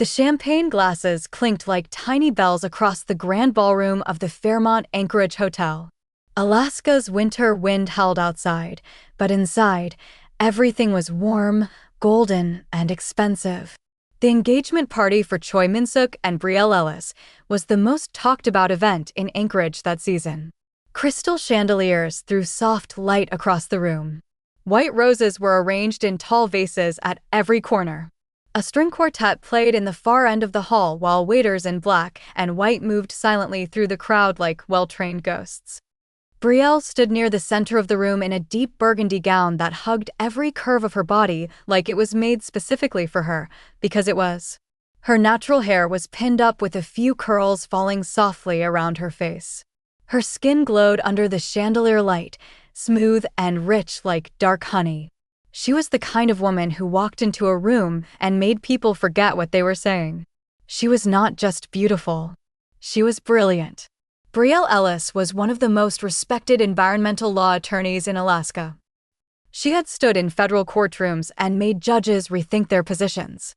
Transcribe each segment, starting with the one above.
The champagne glasses clinked like tiny bells across the grand ballroom of the Fairmont Anchorage Hotel. Alaska's winter wind howled outside, but inside, everything was warm, golden, and expensive. The engagement party for Choi Min-suk and Brielle Ellis was the most talked-about event in Anchorage that season. Crystal chandeliers threw soft light across the room. White roses were arranged in tall vases at every corner. A string quartet played in the far end of the hall while waiters in black and white moved silently through the crowd like well-trained ghosts. Brielle stood near the center of the room in a deep burgundy gown that hugged every curve of her body like it was made specifically for her, because it was. Her natural hair was pinned up with a few curls falling softly around her face. Her skin glowed under the chandelier light, smooth and rich like dark honey. She was the kind of woman who walked into a room and made people forget what they were saying. She was not just beautiful. She was brilliant. Brielle Ellis was one of the most respected environmental law attorneys in Alaska. She had stood in federal courtrooms and made judges rethink their positions.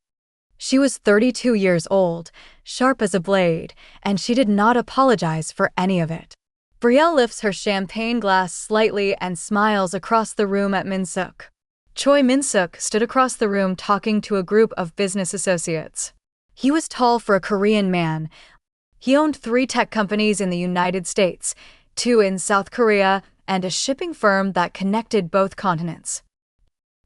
She was 32 years old, sharp as a blade, and she did not apologize for any of it. Brielle lifts her champagne glass slightly and smiles across the room at Min-suk. Choi Min-suk stood across the room talking to a group of business associates. He was tall for a Korean man. He owned 3 tech companies in the United States, 2 in South Korea, and a shipping firm that connected both continents.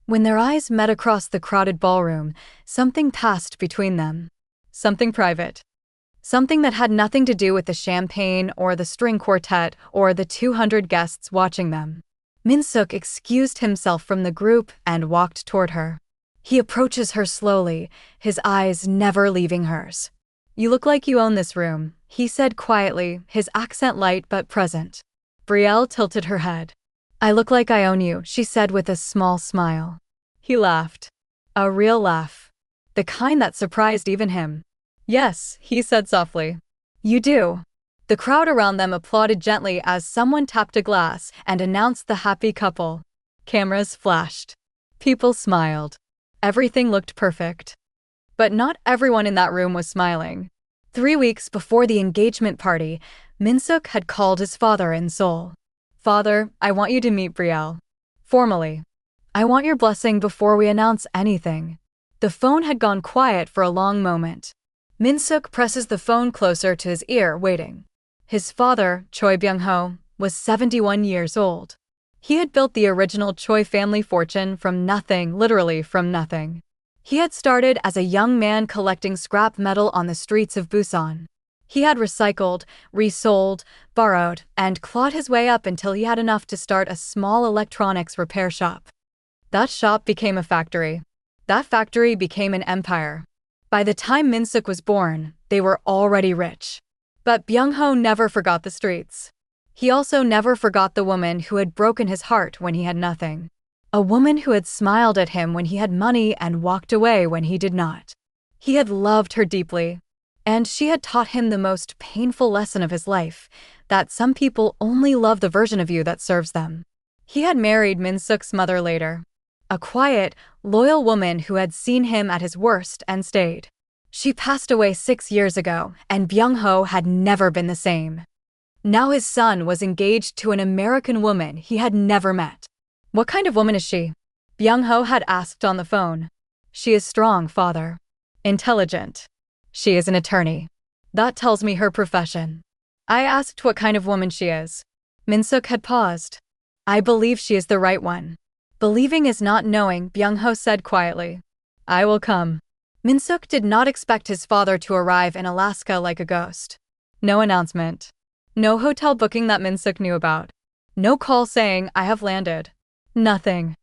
When their eyes met across the crowded ballroom, something passed between them. Something private. Something that had nothing to do with the champagne or the string quartet or the 200 guests watching them. Min-suk excused himself from the group and walked toward her. He approaches her slowly, his eyes never leaving hers. "You look like you own this room," he said quietly, his accent light but present. Brielle tilted her head. "I look like I own you," she said with a small smile. He laughed. A real laugh. The kind that surprised even him. "Yes," he said softly. "You do." The crowd around them applauded gently as someone tapped a glass and announced the happy couple. Cameras flashed. People smiled. Everything looked perfect. But not everyone in that room was smiling. 3 weeks before the engagement party, Min-suk had called his father in Seoul. "Father, I want you to meet Brielle. Formally. I want your blessing before we announce anything." The phone had gone quiet for a long moment. Min-suk presses the phone closer to his ear, waiting. His father, Choi Byung-ho, was 71 years old. He had built the original Choi family fortune from nothing, literally from nothing. He had started as a young man collecting scrap metal on the streets of Busan. He had recycled, resold, borrowed, and clawed his way up until he had enough to start a small electronics repair shop. That shop became a factory. That factory became an empire. By the time Min-suk was born, they were already rich. But Byung-ho never forgot the streets. He also never forgot the woman who had broken his heart when he had nothing. A woman who had smiled at him when he had money and walked away when he did not. He had loved her deeply. And she had taught him the most painful lesson of his life, that some people only love the version of you that serves them. He had married Min-suk's mother later. A quiet, loyal woman who had seen him at his worst and stayed. She passed away 6 years ago, and Byung-ho had never been the same. Now his son was engaged to an American woman he had never met. "What kind of woman is she?" Byung-ho had asked on the phone. "She is strong, father. Intelligent. She is an attorney. That tells me her profession." I asked what kind of woman she is. Min-suk had paused. "I believe she is the right one." "Believing is not knowing," Byung-ho said quietly. "I will come." Min-suk did not expect his father to arrive in Alaska like a ghost. No announcement. No hotel booking that Min-suk knew about. No call saying, "I have landed." Nothing.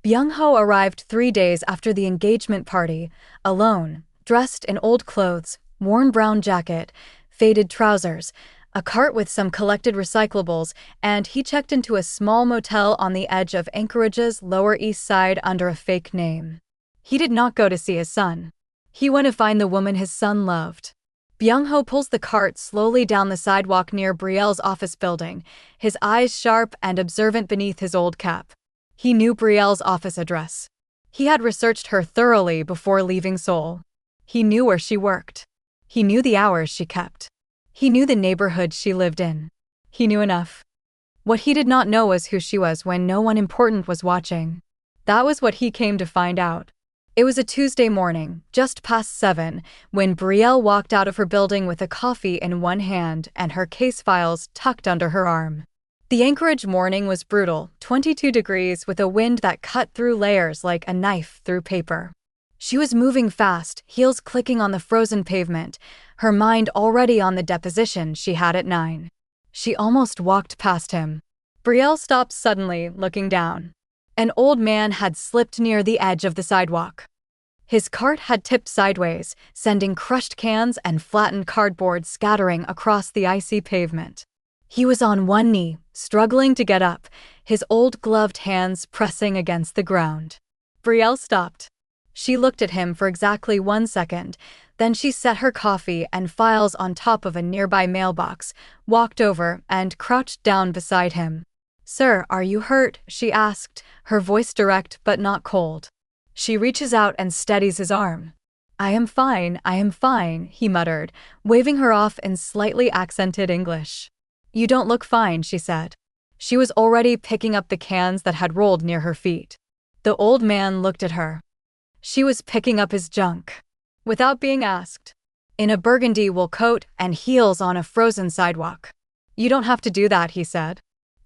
Byung-ho arrived 3 days after the engagement party, alone, dressed in old clothes, worn brown jacket, faded trousers, a cart with some collected recyclables, and he checked into a small motel on the edge of Anchorage's Lower East Side under a fake name. He did not go to see his son. He went to find the woman his son loved. Byung-ho pulls the cart slowly down the sidewalk near Brielle's office building, his eyes sharp and observant beneath his old cap. He knew Brielle's office address. He had researched her thoroughly before leaving Seoul. He knew where she worked. He knew the hours she kept. He knew the neighborhood she lived in. He knew enough. What he did not know was who she was when no one important was watching. That was what he came to find out. It was a Tuesday morning, just past 7, when Brielle walked out of her building with a coffee in one hand and her case files tucked under her arm. The Anchorage morning was brutal, 22 degrees with a wind that cut through layers like a knife through paper. She was moving fast, heels clicking on the frozen pavement, her mind already on the deposition she had at 9. She almost walked past him. Brielle stopped suddenly, looking down. An old man had slipped near the edge of the sidewalk. His cart had tipped sideways, sending crushed cans and flattened cardboard scattering across the icy pavement. He was on one knee, struggling to get up, his old gloved hands pressing against the ground. Brielle stopped. She looked at him for exactly 1 second, then she set her coffee and files on top of a nearby mailbox, walked over, and crouched down beside him. "Sir, are you hurt?" she asked, her voice direct but not cold. She reaches out and steadies his arm. I am fine, he muttered, waving her off in slightly accented English. "You don't look fine," she said. She was already picking up the cans that had rolled near her feet. The old man looked at her. She was picking up his junk. Without being asked. In a burgundy wool coat and heels on a frozen sidewalk. "You don't have to do that," he said.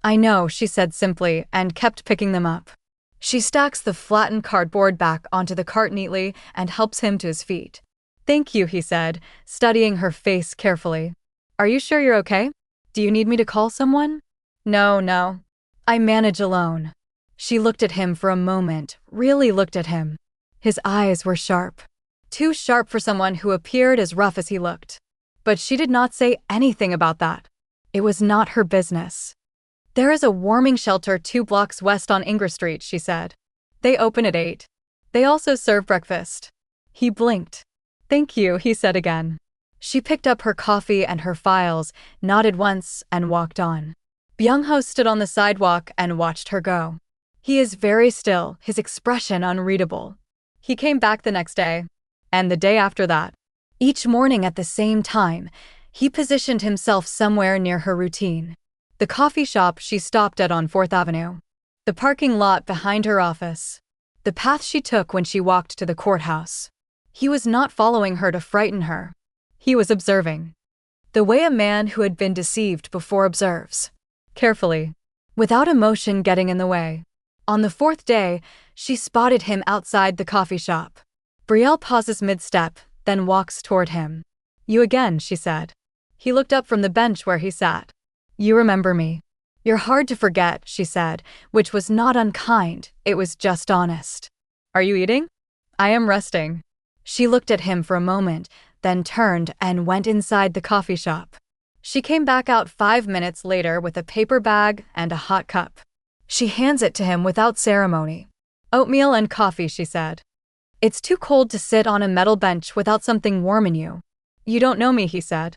"I know," she said simply, and kept picking them up. She stacks the flattened cardboard back onto the cart neatly and helps him to his feet. "Thank you," he said, studying her face carefully. "Are you sure you're okay? Do you need me to call someone?" No. I manage alone." She looked at him for a moment, really looked at him. His eyes were sharp. Too sharp for someone who appeared as rough as he looked. But she did not say anything about that. It was not her business. "There is a warming shelter 2 blocks west on Ingra Street," she said. "They open at 8. They also serve breakfast." He blinked. "Thank you," he said again. She picked up her coffee and her files, nodded once, and walked on. Byung-ho stood on the sidewalk and watched her go. He is very still, his expression unreadable. He came back the next day. And the day after that. Each morning at the same time, he positioned himself somewhere near her routine. The coffee shop she stopped at on 4th Avenue. The parking lot behind her office. The path she took when she walked to the courthouse. He was not following her to frighten her. He was observing. The way a man who had been deceived before observes. Carefully. Without emotion getting in the way. On the 4th day, she spotted him outside the coffee shop. Brielle pauses mid-step, then walks toward him. "You again," she said. He looked up from the bench where he sat. "You remember me. You're hard to forget," she said, which was not unkind, it was just honest. "Are you eating?" "I am resting." She looked at him for a moment, then turned and went inside the coffee shop. She came back out 5 minutes later with a paper bag and a hot cup. She hands it to him without ceremony. "Oatmeal and coffee," she said. "It's too cold to sit on a metal bench without something warm in you." "You don't know me," he said.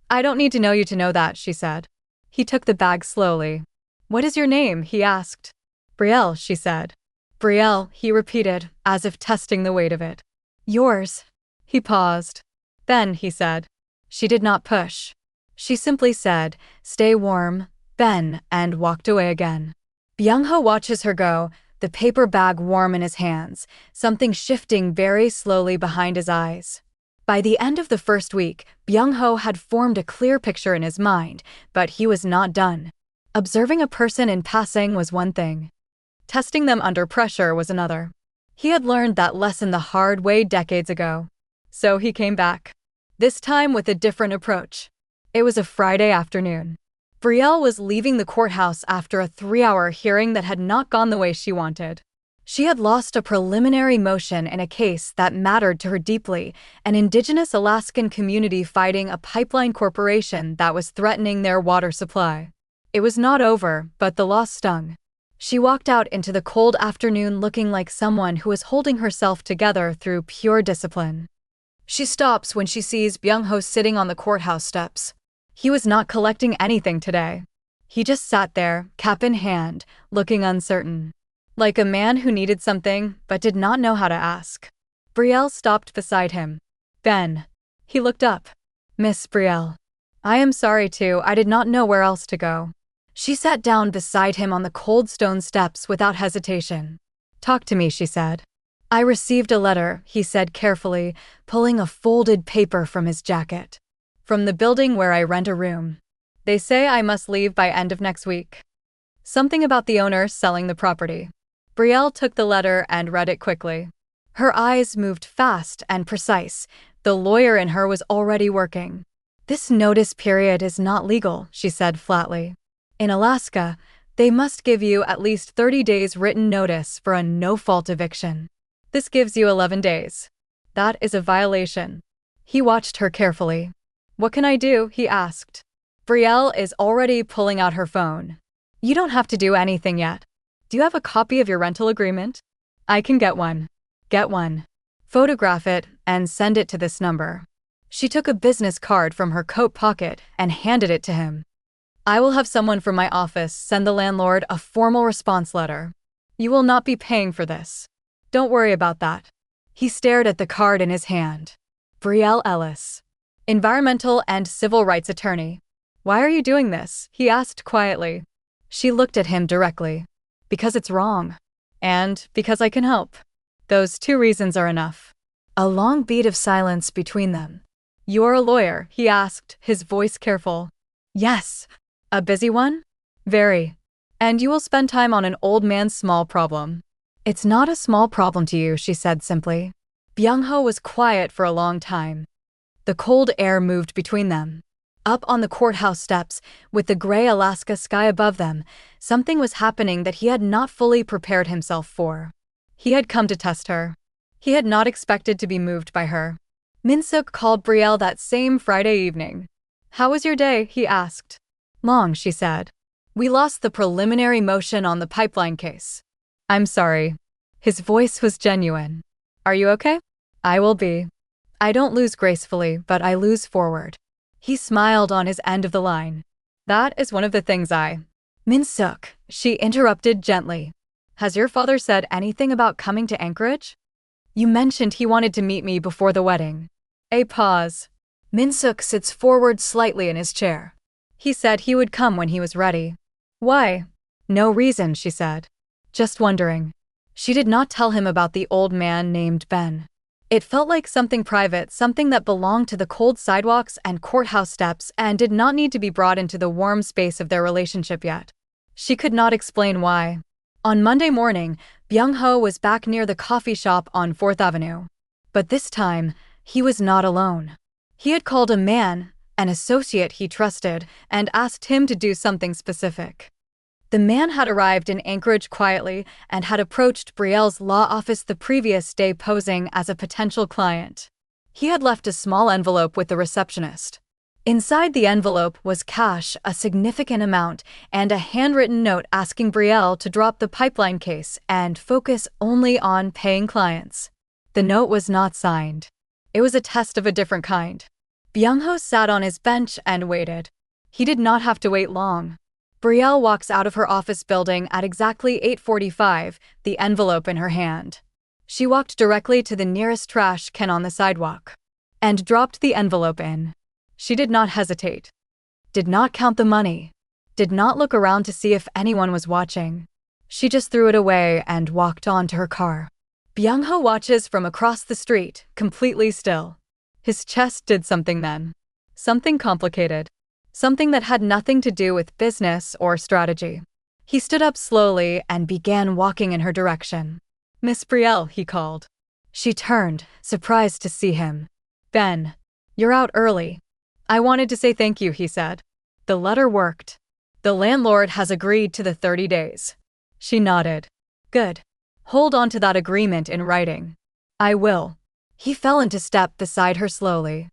"I don't need to know you to know that," she said. He took the bag slowly. "What is your name?" he asked. "Brielle," she said. "Brielle," he repeated, as if testing the weight of it. "Yours." He paused. "Ben," he said. She did not push. She simply said, "Stay warm, Ben," and walked away again. Byung-ho watches her go, the paper bag warm in his hands, something shifting very slowly behind his eyes. By the end of the first week, Byung-ho had formed a clear picture in his mind, but he was not done. Observing a person in passing was one thing. Testing them under pressure was another. He had learned that lesson the hard way decades ago. So he came back. This time with a different approach. It was a Friday afternoon. Brielle was leaving the courthouse after a 3-hour hearing that had not gone the way she wanted. She had lost a preliminary motion in a case that mattered to her deeply, an indigenous Alaskan community fighting a pipeline corporation that was threatening their water supply. It was not over, but the loss stung. She walked out into the cold afternoon looking like someone who was holding herself together through pure discipline. She stops when she sees Byung-ho sitting on the courthouse steps. He was not collecting anything today. He just sat there, cap in hand, looking uncertain. Like a man who needed something, but did not know how to ask. Brielle stopped beside him. Ben. He looked up. Miss Brielle. I am sorry too, I did not know where else to go. She sat down beside him on the cold stone steps without hesitation. Talk to me, she said. I received a letter, he said carefully, pulling a folded paper from his jacket. From the building where I rent a room. They say I must leave by end of next week. Something about the owner selling the property. Brielle took the letter and read it quickly. Her eyes moved fast and precise. The lawyer in her was already working. This notice period is not legal, she said flatly. In Alaska, they must give you at least 30 days written notice for a no-fault eviction. This gives you 11 days. That is a violation. He watched her carefully. What can I do? He asked. Brielle is already pulling out her phone. You don't have to do anything yet. Do you have a copy of your rental agreement? I can get one. Get one. Photograph it and send it to this number. She took a business card from her coat pocket and handed it to him. I will have someone from my office send the landlord a formal response letter. You will not be paying for this. Don't worry about that. He stared at the card in his hand. Brielle Ellis, environmental and civil rights attorney. Why are you doing this? He asked quietly. She looked at him directly. Because it's wrong. And because I can help. Those two reasons are enough. A long beat of silence between them. You're a lawyer? He asked, his voice careful. Yes. A busy one? Very. And you will spend time on an old man's small problem. It's not a small problem to you, she said simply. Byung-ho was quiet for a long time. The cold air moved between them. Up on the courthouse steps, with the gray Alaska sky above them, something was happening that he had not fully prepared himself for. He had come to test her. He had not expected to be moved by her. Min-suk called Brielle that same Friday evening. How was your day? He asked. Long, she said. We lost the preliminary motion on the pipeline case. I'm sorry. His voice was genuine. Are you okay? I will be. I don't lose gracefully, but I lose forward. He smiled on his end of the line. That is one of the things Min-suk, she interrupted gently. Has your father said anything about coming to Anchorage? You mentioned he wanted to meet me before the wedding. A pause. Min-suk sits forward slightly in his chair. He said he would come when he was ready. Why? No reason, she said. Just wondering. She did not tell him about the old man named Ben. It felt like something private, something that belonged to the cold sidewalks and courthouse steps and did not need to be brought into the warm space of their relationship yet. She could not explain why. On Monday morning, Byung-ho was back near the coffee shop on 4th Avenue. But this time, he was not alone. He had called a man, an associate he trusted, and asked him to do something specific. The man had arrived in Anchorage quietly and had approached Brielle's law office the previous day posing as a potential client. He had left a small envelope with the receptionist. Inside the envelope was cash, a significant amount, and a handwritten note asking Brielle to drop the pipeline case and focus only on paying clients. The note was not signed. It was a test of a different kind. Byung-ho sat on his bench and waited. He did not have to wait long. Brielle walks out of her office building at exactly 8:45, the envelope in her hand. She walked directly to the nearest trash can on the sidewalk and dropped the envelope in. She did not hesitate. Did not count the money. Did not look around to see if anyone was watching. She just threw it away and walked on to her car. Byung-ho watches from across the street, completely still. His chest did something then. Something complicated. Something that had nothing to do with business or strategy. He stood up slowly and began walking in her direction. Miss Brielle, he called. She turned, surprised to see him. Ben, you're out early. I wanted to say thank you, he said. The letter worked. The landlord has agreed to the 30 days. She nodded. Good. Hold on to that agreement in writing. I will. He fell into step beside her slowly.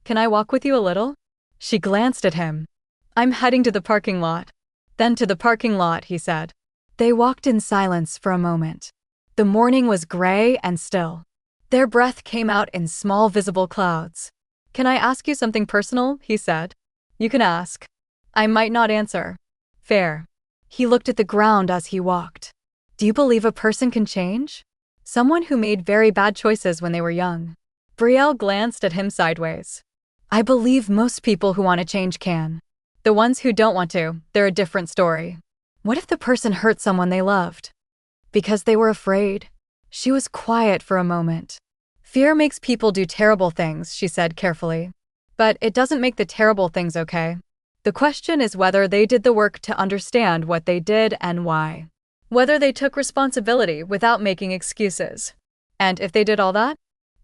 Can I walk with you a little? She glanced at him. I'm heading to the parking lot. Then to the parking lot, he said. They walked in silence for a moment. The morning was gray and still. Their breath came out in small visible clouds. Can I ask you something personal? He said. You can ask. I might not answer. Fair. He looked at the ground as he walked. Do you believe a person can change? Someone who made very bad choices when they were young. Brielle glanced at him sideways. I believe most people who want to change can. The ones who don't want to, they're a different story. What if the person hurt someone they loved? Because they were afraid? She was quiet for a moment. Fear makes people do terrible things, she said carefully. But it doesn't make the terrible things okay. The question is whether they did the work to understand what they did and why. Whether they took responsibility without making excuses. And if they did all that,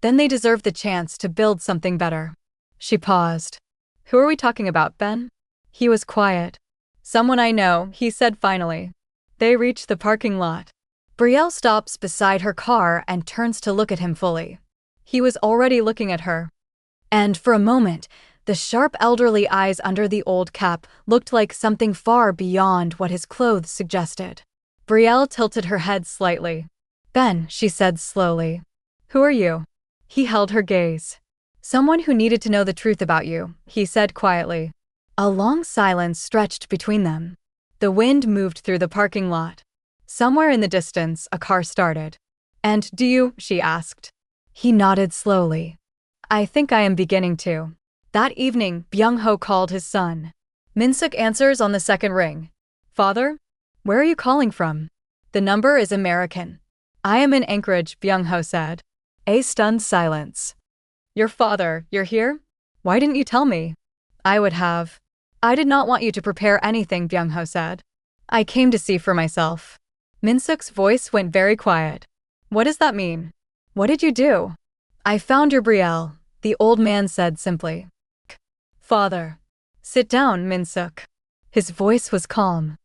then they deserve the chance to build something better. She paused. Who are we talking about, Ben? He was quiet. Someone I know, he said finally. They reached the parking lot. Brielle stops beside her car and turns to look at him fully. He was already looking at her. And for a moment, the sharp elderly eyes under the old cap looked like something far beyond what his clothes suggested. Brielle tilted her head slightly. Ben, she said slowly. Who are you? He held her gaze. Someone who needed to know the truth about you, he said quietly. A long silence stretched between them. The wind moved through the parking lot. Somewhere in the distance, a car started. And do you? She asked. He nodded slowly. I think I am beginning to. That evening, Byung-ho called his son. Min-suk answers on the second ring. Father? Where are you calling from? The number is American. I am in Anchorage, Byung-ho said. A stunned silence. Your father, you're here? Why didn't you tell me? I would have. I did not want you to prepare anything, Byung-ho said. I came to see for myself. Min-suk's voice went very quiet. What does that mean? What did you do? I found your Brielle, the old man said simply. Father. Sit down, Min-suk. His voice was calm.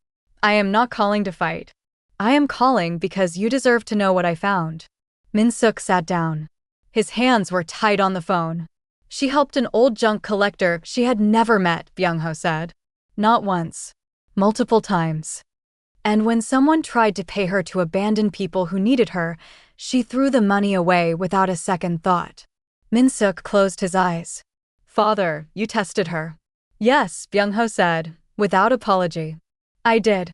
I am not calling to fight. I am calling because you deserve to know what I found. Min-suk sat down. His hands were tight on the phone. She helped an old junk collector she had never met, Byung-ho said. Not once. Multiple times. And when someone tried to pay her to abandon people who needed her, she threw the money away without a second thought. Min-suk closed his eyes. Father, you tested her. Yes, Byung-ho said, without apology. I did.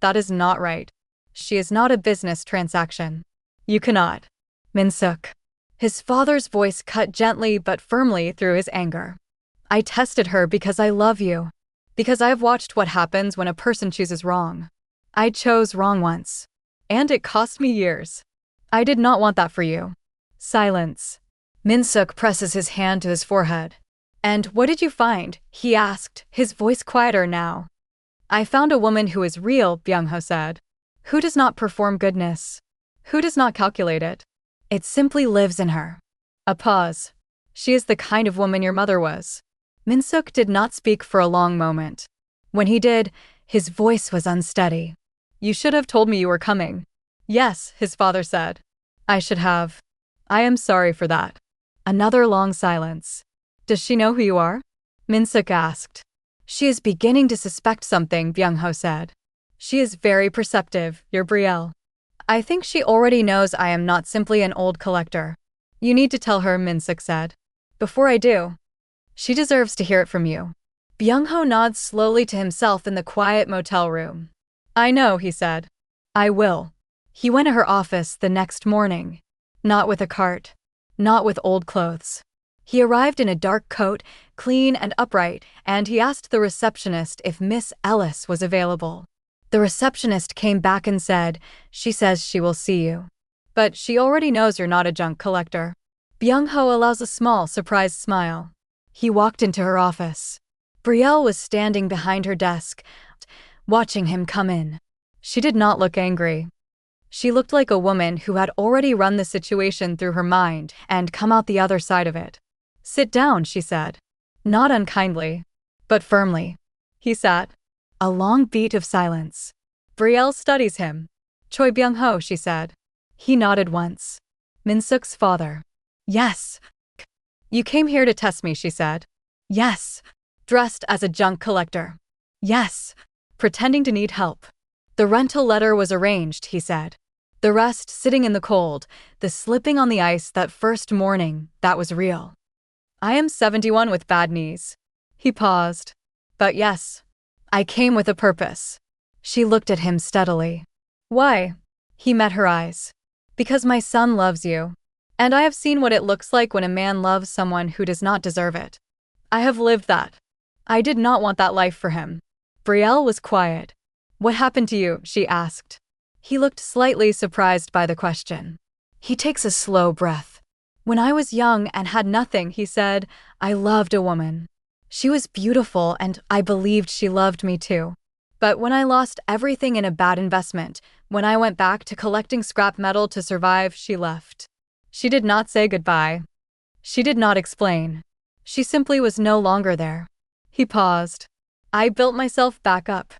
That is not right. She is not a business transaction. You cannot. Min-suk. His father's voice cut gently but firmly through his anger. I tested her because I love you. Because I have watched what happens when a person chooses wrong. I chose wrong once. And it cost me years. I did not want that for you. Silence. Min-suk presses his hand to his forehead. And what did you find? He asked, his voice quieter now. I found a woman who is real, Byung-ho said. Who does not perform goodness? Who does not calculate it? It simply lives in her. A pause. She is the kind of woman your mother was. Min-suk did not speak for a long moment. When he did, his voice was unsteady. You should have told me you were coming. Yes, his father said. I should have. I am sorry for that. Another long silence. Does she know who you are? Min-suk asked. She is beginning to suspect something, Byung-ho said. She is very perceptive, your Brielle. I think she already knows I am not simply an old collector. You need to tell her, Min-suk said. Before I do. She deserves to hear it from you. Byung-ho nods slowly to himself in the quiet motel room. I know, he said. I will. He went to her office the next morning. Not with a cart. Not with old clothes. He arrived in a dark coat, clean and upright, and he asked the receptionist if Miss Ellis was available. The receptionist came back and said, she says she will see you. But she already knows you're not a junk collector. Byung-ho allows a small, surprised smile. He walked into her office. Brielle was standing behind her desk, watching him come in. She did not look angry. She looked like a woman who had already run the situation through her mind and come out the other side of it. Sit down, she said. Not unkindly, but firmly. He sat. A long beat of silence. Brielle studies him. Choi Byung-ho, she said. He nodded once. Min-suk's father. Yes. You came here to test me, she said. Yes. Dressed as a junk collector. Yes. Pretending to need help. The rental letter was arranged, he said. The rest sitting in the cold, the slipping on the ice that first morning, that was real. I am 71 with bad knees. He paused. But yes. I came with a purpose. She looked at him steadily. Why? He met her eyes. Because my son loves you. And I have seen what it looks like when a man loves someone who does not deserve it. I have lived that. I did not want that life for him. Brielle was quiet. What happened to you? She asked. He looked slightly surprised by the question. He takes a slow breath. When I was young and had nothing, he said, I loved a woman. She was beautiful and I believed she loved me too. But when I lost everything in a bad investment, when I went back to collecting scrap metal to survive, she left. She did not say goodbye. She did not explain. She simply was no longer there. He paused. I built myself back up.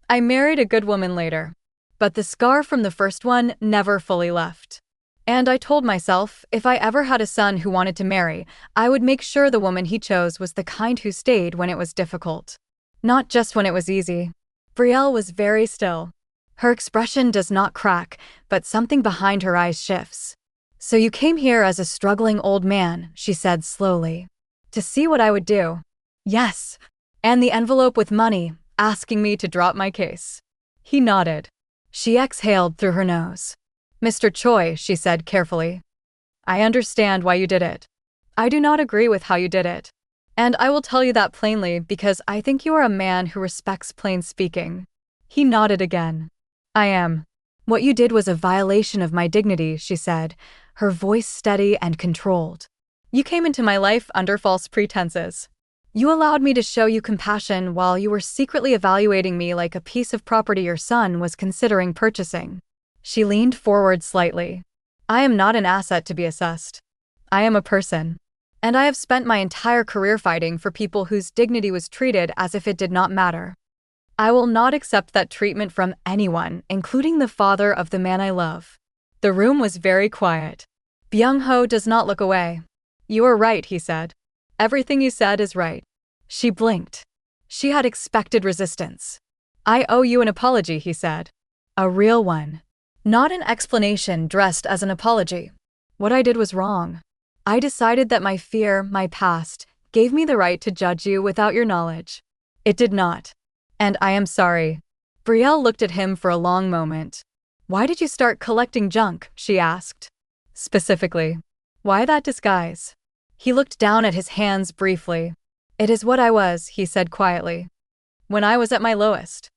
I married a good woman later. But the scar from the first one never fully left. And I told myself, if I ever had a son who wanted to marry, I would make sure the woman he chose was the kind who stayed when it was difficult. Not just when it was easy. Brielle was very still. Her expression does not crack, but something behind her eyes shifts. So you came here as a struggling old man, she said slowly. To see what I would do. Yes. And the envelope with money, asking me to drop my case. He nodded. She exhaled through her nose. Mr. Choi, she said carefully. I understand why you did it. I do not agree with how you did it. And I will tell you that plainly because I think you are a man who respects plain speaking. He nodded again. I am. What you did was a violation of my dignity, she said, her voice steady and controlled. You came into my life under false pretenses. You allowed me to show you compassion while you were secretly evaluating me like a piece of property your son was considering purchasing. She leaned forward slightly. I am not an asset to be assessed. I am a person. And I have spent my entire career fighting for people whose dignity was treated as if it did not matter. I will not accept that treatment from anyone, including the father of the man I love. The room was very quiet. Byung-ho does not look away. You are right, he said. Everything you said is right. She blinked. She had expected resistance. I owe you an apology, he said. A real one. Not an explanation dressed as an apology. What I did was wrong. I decided that my fear, my past, gave me the right to judge you without your knowledge. It did not. And I am sorry. Brielle looked at him for a long moment. Why did you start collecting junk? She asked. Specifically. Why that disguise? He looked down at his hands briefly. It is what I was, he said quietly. When I was at my lowest.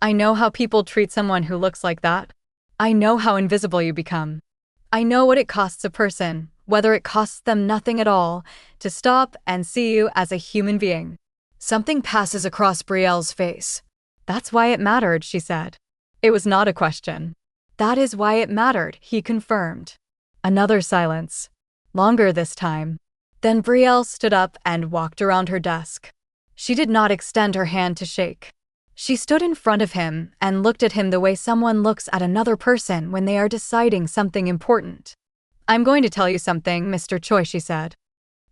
I know how people treat someone who looks like that. I know how invisible you become. I know what it costs a person, whether it costs them nothing at all, to stop and see you as a human being. Something passes across Brielle's face. That's why it mattered, she said. It was not a question. That is why it mattered, he confirmed. Another silence. Longer this time. Then Brielle stood up and walked around her desk. She did not extend her hand to shake. She stood in front of him and looked at him the way someone looks at another person when they are deciding something important. I'm going to tell you something, Mr. Choi, she said.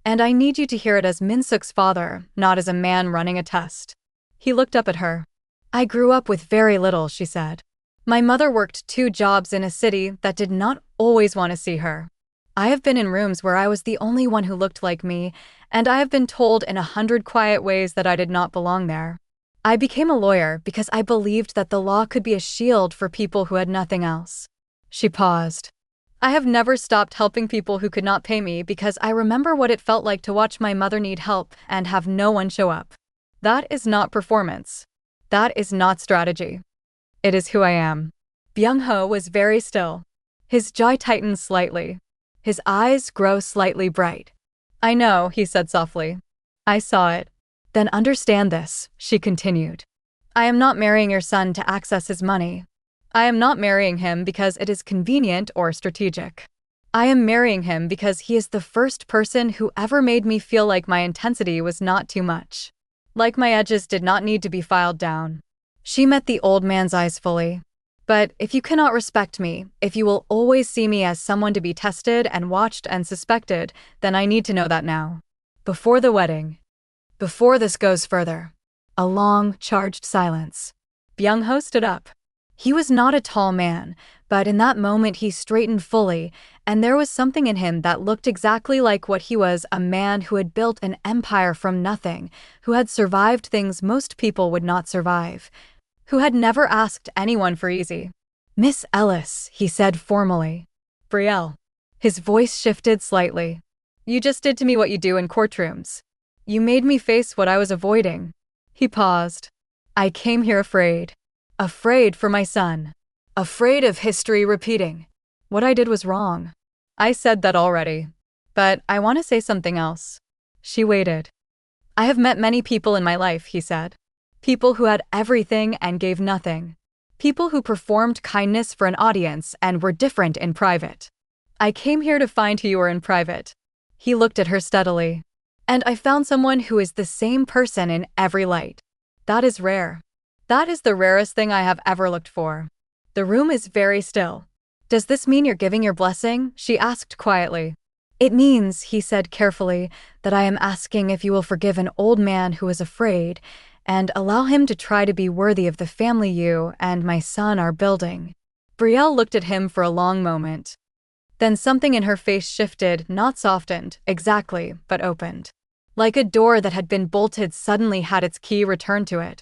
And I need you to hear it as Min-suk's father, not as a man running a test. He looked up at her. I grew up with very little, she said. My mother worked 2 jobs in a city that did not always want to see her. I have been in rooms where I was the only one who looked like me, and I have been told in 100 quiet ways that I did not belong there. I became a lawyer because I believed that the law could be a shield for people who had nothing else. She paused. I have never stopped helping people who could not pay me because I remember what it felt like to watch my mother need help and have no one show up. That is not performance. That is not strategy. It is who I am. Byung-ho was very still. His jaw tightened slightly. His eyes grow slightly bright. I know, he said softly. I saw it. Then understand this, she continued. I am not marrying your son to access his money. I am not marrying him because it is convenient or strategic. I am marrying him because he is the first person who ever made me feel like my intensity was not too much. Like my edges did not need to be filed down. She met the old man's eyes fully. But if you cannot respect me, if you will always see me as someone to be tested and watched and suspected, then I need to know that now. Before the wedding. Before this goes further. A long, charged silence. Byung-ho stood up. He was not a tall man, but in that moment he straightened fully, and there was something in him that looked exactly like what he was, a man who had built an empire from nothing, who had survived things most people would not survive, who had never asked anyone for easy. Miss Ellis, he said formally. Brielle. His voice shifted slightly. You just did to me what you do in courtrooms. You made me face what I was avoiding. He paused. I came here afraid. Afraid for my son. Afraid of history repeating. What I did was wrong. I said that already. But I want to say something else. She waited. I have met many people in my life, he said. People who had everything and gave nothing. People who performed kindness for an audience and were different in private. I came here to find who you are in private. He looked at her steadily. And I found someone who is the same person in every light. That is rare. That is the rarest thing I have ever looked for. The room is very still. Does this mean you're giving your blessing? She asked quietly. It means, he said carefully, that I am asking if you will forgive an old man who is afraid and allow him to try to be worthy of the family you and my son are building. Brielle looked at him for a long moment. Then something in her face shifted, not softened, exactly, but opened. Like a door that had been bolted suddenly had its key returned to it.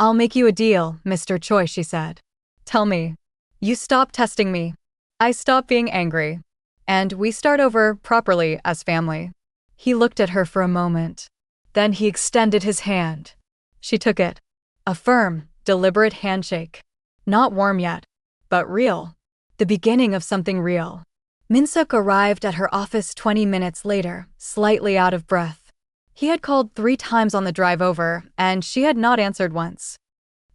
I'll make you a deal, Mr. Choi, she said. Tell me. You stop testing me. I stop being angry. And we start over properly as family. He looked at her for a moment. Then he extended his hand. She took it. A firm, deliberate handshake. Not warm yet, but real. The beginning of something real. Min-suk arrived at her office 20 minutes later, slightly out of breath. He had called 3 times on the drive over, and she had not answered once.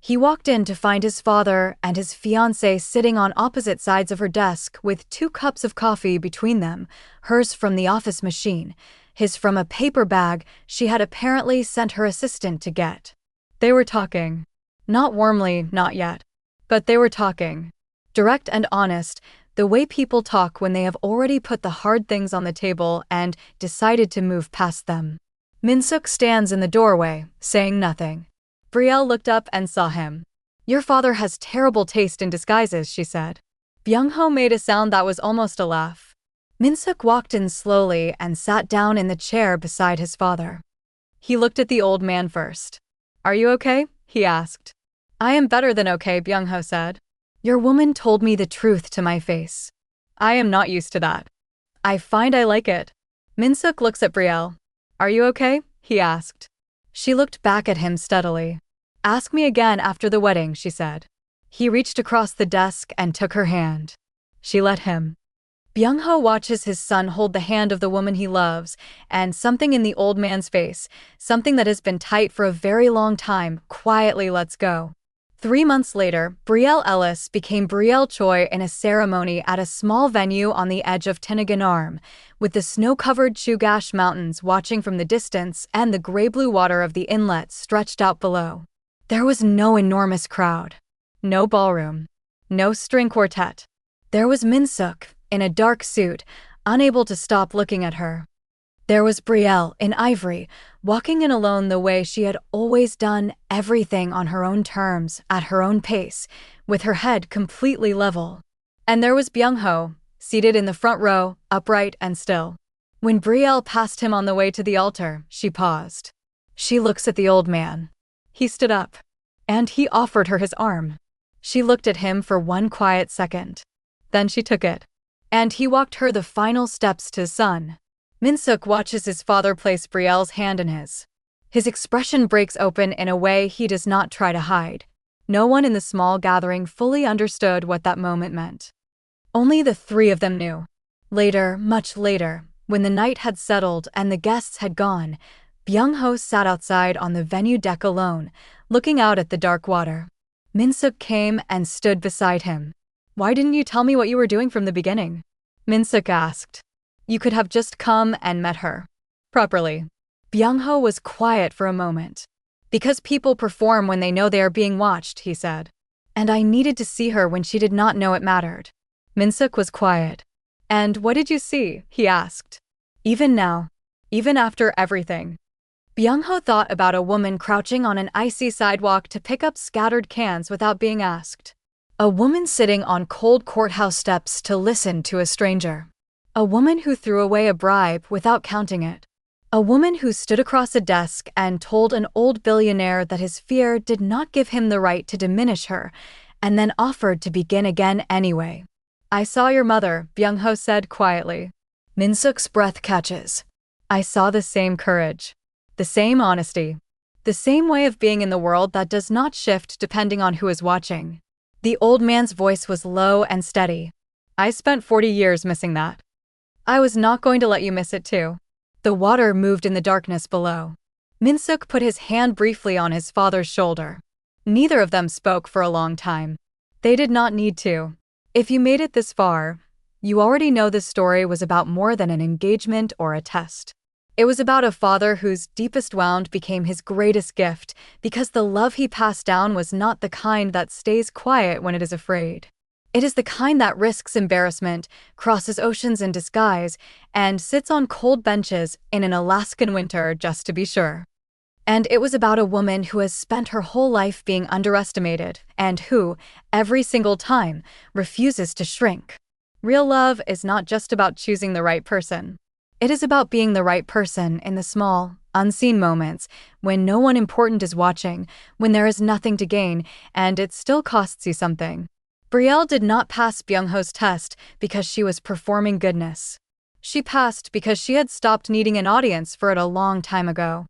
He walked in to find his father and his fiancée sitting on opposite sides of her desk with 2 cups of coffee between them, hers from the office machine, his from a paper bag she had apparently sent her assistant to get. They were talking. Not warmly, not yet. But they were talking. Direct and honest, the way people talk when they have already put the hard things on the table and decided to move past them. Min-suk stands in the doorway, saying nothing. Brielle looked up and saw him. Your father has terrible taste in disguises, she said. Byung-ho made a sound that was almost a laugh. Min-suk walked in slowly and sat down in the chair beside his father. He looked at the old man first. Are you okay? He asked. I am better than okay, Byung-ho said. Your woman told me the truth to my face. I am not used to that. I find I like it. Min-suk looks at Brielle. Are you okay? He asked. She looked back at him steadily. Ask me again after the wedding, she said. He reached across the desk and took her hand. She let him. Byung-ho watches his son hold the hand of the woman he loves, and something in the old man's face, something that has been tight for a very long time, quietly lets go. 3 months later, Brielle Ellis became Brielle Choi in a ceremony at a small venue on the edge of Tinagan Arm, with the snow-covered Chugash Mountains watching from the distance and the gray-blue water of the inlet stretched out below. There was no enormous crowd. No ballroom. No string quartet. There was Min-suk, in a dark suit, unable to stop looking at her. There was Brielle, in ivory, walking in alone the way she had always done, everything on her own terms, at her own pace, with her head completely level. And there was Byung-ho, seated in the front row, upright and still. When Brielle passed him on the way to the altar, she paused. She looks at the old man. He stood up. And he offered her his arm. She looked at him for 1 quiet second. Then she took it. And he walked her the final steps to his son. Min-suk watches his father place Brielle's hand in his. His expression breaks open in a way he does not try to hide. No one in the small gathering fully understood what that moment meant. Only the 3 of them knew. Later, much later, when the night had settled and the guests had gone, Byung-ho sat outside on the venue deck alone, looking out at the dark water. Min-suk came and stood beside him. Why didn't you tell me what you were doing from the beginning? Min-suk asked. You could have just come and met her. Properly. Byung-ho was quiet for a moment. Because people perform when they know they are being watched, he said. And I needed to see her when she did not know it mattered. Min-suk was quiet. And what did you see? He asked. Even now. Even after everything. Byung-ho thought about a woman crouching on an icy sidewalk to pick up scattered cans without being asked. A woman sitting on cold courthouse steps to listen to a stranger. A woman who threw away a bribe without counting it. A woman who stood across a desk and told an old billionaire that his fear did not give him the right to diminish her, and then offered to begin again anyway. I saw your mother, Byung-ho said quietly. Min-suk's breath catches. I saw the same courage. The same honesty. The same way of being in the world that does not shift depending on who is watching. The old man's voice was low and steady. I spent 40 years missing that. I was not going to let you miss it too. The water moved in the darkness below. Min-suk put his hand briefly on his father's shoulder. Neither of them spoke for a long time. They did not need to. If you made it this far, you already know this story was about more than an engagement or a test. It was about a father whose deepest wound became his greatest gift because the love he passed down was not the kind that stays quiet when it is afraid. It is the kind that risks embarrassment, crosses oceans in disguise, and sits on cold benches in an Alaskan winter just to be sure. And it was about a woman who has spent her whole life being underestimated and who, every single time, refuses to shrink. Real love is not just about choosing the right person. It is about being the right person in the small, unseen moments when no one important is watching, when there is nothing to gain, and it still costs you something. Brielle did not pass Byung-ho's test because she was performing goodness. She passed because she had stopped needing an audience for it a long time ago.